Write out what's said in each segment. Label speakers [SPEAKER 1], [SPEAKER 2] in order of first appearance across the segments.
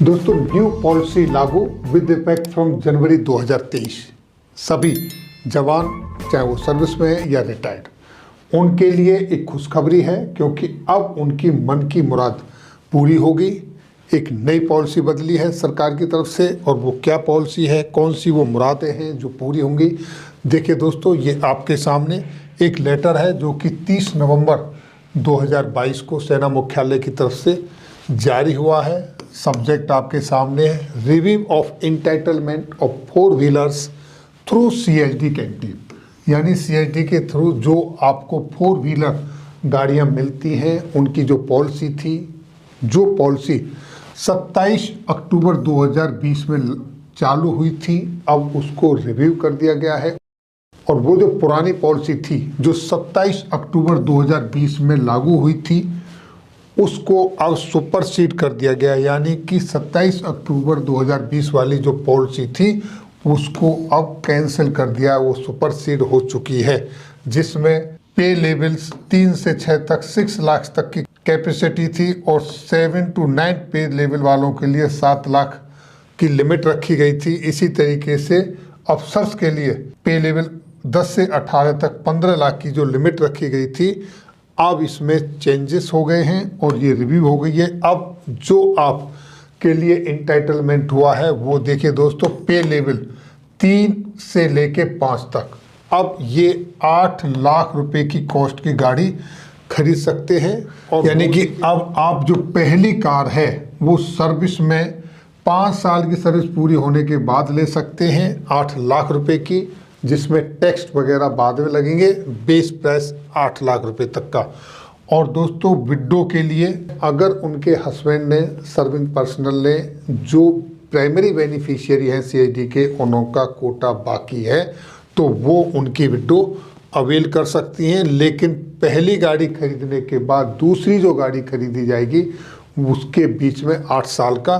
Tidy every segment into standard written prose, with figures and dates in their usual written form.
[SPEAKER 1] दोस्तों new policy लागू with effect from January 2023। सभी जवान चाहे वो सर्विस में है या रिटायर्ड उनके लिए एक खुशखबरी है, क्योंकि अब उनकी मन की मुराद पूरी होगी। एक नई पॉलिसी बदली है सरकार की तरफ से, और वो क्या पॉलिसी है, कौन सी वो मुरादें हैं जो पूरी होंगी। देखिए दोस्तों, ये आपके सामने एक लेटर है जो कि 30 नवंबर 2022 को सेना मुख्यालय की तरफ से जारी हुआ है। सब्जेक्ट आपके सामने है, review of entitlement of 4 wheelers through CSD canteen. यानी CSD के थ्रू जो आपको 4 व्हीलर गाड़ियां मिलती हैं, उनकी जो पॉलिसी थी, जो पॉलिसी 27 अक्टूबर 2020 में चालू हुई थी, अब उसको रिव्यू कर दिया गया है। और वो जो पुरानी पॉलिसी थी जो 27 अक्टूबर 2020 में लागू हुई थी, उसको अब सुपरसीड कर दिया गया। यानी कि 27 अक्टूबर 2020 वाली जो पॉलिसी थी उसको अब कैंसिल कर दिया, वो सुपरसीड हो चुकी है। जिसमें पे लेवल्स 3 से 6 तक 6 लाख तक की कैपेसिटी थी, और 7 to 9 पे लेवल वालों के लिए 7 लाख की लिमिट रखी गई थी। इसी तरीके से अफसर्स के लिए पे लेवल 10 से 18 तक 15 लाख की जो लिमिट रखी गई थी, अब इसमें चेंजेस हो गए हैं और ये रिव्यू हो गई है। अब जो आप के लिए इंटाइटलमेंट हुआ है वो देखिए दोस्तों, पे लेवल 3 से लेके 5 तक, अब ये 8 लाख रुपए की कॉस्ट की गाड़ी खरीद सकते हैं। और यानी कि अब आप जो पहली कार है वो सर्विस में 5 साल की सर्विस पूरी होने के बाद ले सकते हैं, 8 लाख रुपए की, जिसमें टैक्स वगैरह बाद में लगेंगे। बेस प्राइस 8 लाख रुपए तक का। और दोस्तों विडो के लिए, अगर उनके हस्बैंड ने, सर्विंग पर्सनल ने, जो प्राइमरी बेनिफिशियरी हैं CSD के, उनका कोटा बाकी है, तो वो उनकी विडो अवेल कर सकती हैं। लेकिन पहली गाड़ी खरीदने के बाद दूसरी जो गाड़ी खरीदी जाएगी उसके बीच में 8 साल का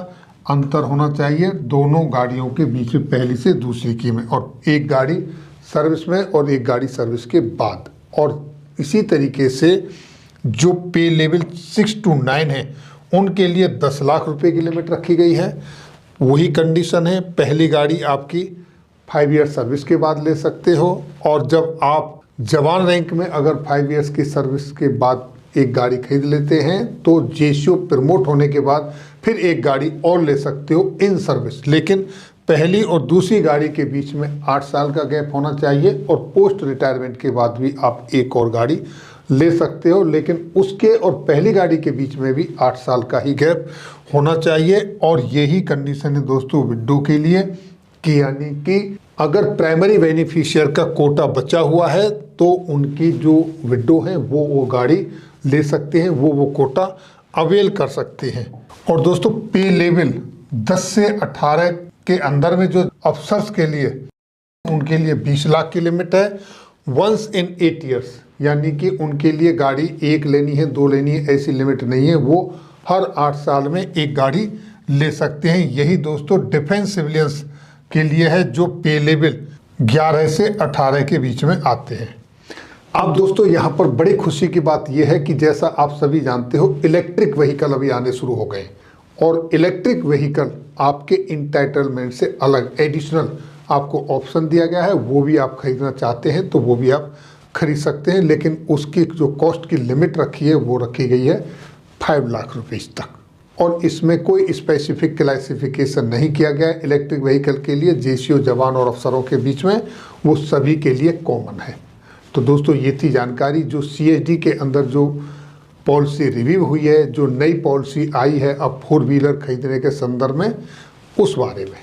[SPEAKER 1] अंतर होना चाहिए दोनों गाड़ियों के बीच में, पहली से दूसरी की में, और एक गाड़ी सर्विस में और एक गाड़ी सर्विस के बाद। और इसी तरीके से जो पे लेवल 6 to 9 है उनके लिए 10 लाख रुपए की लिमिट रखी गई है। वही कंडीशन है, पहली गाड़ी आपकी 5 ईयर सर्विस के बाद ले सकते हो, और जब आप जवान रैंक में अगर 5 ईयर्स की सर्विस के बाद एक गाड़ी खरीद लेते हैं तो जेसीओ प्रमोट होने के बाद फिर एक गाड़ी और ले सकते हो इन सर्विस। लेकिन पहली और दूसरी गाड़ी के बीच में 8 साल का गैप होना चाहिए, और पोस्ट रिटायरमेंट के बाद भी आप एक और गाड़ी ले सकते हो। लेकिन उसके और पहली गाड़ी के बीच में भी 8 साल का ही गैप होना चाहिए। और यही कंडीशन है दोस्तों विडो के लिए, कि यानी कि अगर प्राइमरी बेनिफिशियर का कोटा बचा हुआ है तो उनकी जो विडो है वो गाड़ी ले सकते हैं, वो कोटा अवेल कर सकते हैं। और दोस्तों पे लेवल 10 से 18 के अंदर में जो अफसर्स के लिए, उनके लिए 20 लाख की लिमिट है, वंस इन 8 ईयर्स। यानी कि उनके लिए गाड़ी एक लेनी है, 2 लेनी है, ऐसी लिमिट नहीं है, वो हर 8 साल में एक गाड़ी ले सकते हैं। यही दोस्तों डिफेंस सिविलियंस के लिए है जो पे लेवल 11 से 18 के बीच में आते हैं। अब दोस्तों यहाँ पर बड़ी खुशी की बात यह है कि जैसा आप सभी जानते हो, इलेक्ट्रिक व्हीकल अभी आने शुरू हो गए, और इलेक्ट्रिक व्हीकल आपके इंटाइटलमेंट से अलग एडिशनल आपको ऑप्शन दिया गया है। वो भी आप खरीदना चाहते हैं तो वो भी आप खरीद सकते हैं, लेकिन उसकी जो कॉस्ट की लिमिट रखी है वो रखी गई है 5 लाख रुपीज़ तक। और इसमें कोई स्पेसिफिक क्लासिफिकेशन नहीं किया गया है इलेक्ट्रिक व्हीकल के लिए। जेसीओ जवान और अफसरों के बीच में वो सभी के लिए कॉमन है। तो दोस्तों ये थी जानकारी जो CSD के अंदर जो पॉलिसी रिव्यू हुई है, जो नई पॉलिसी आई है अब 4 व्हीलर खरीदने के संदर्भ में, उस बारे में।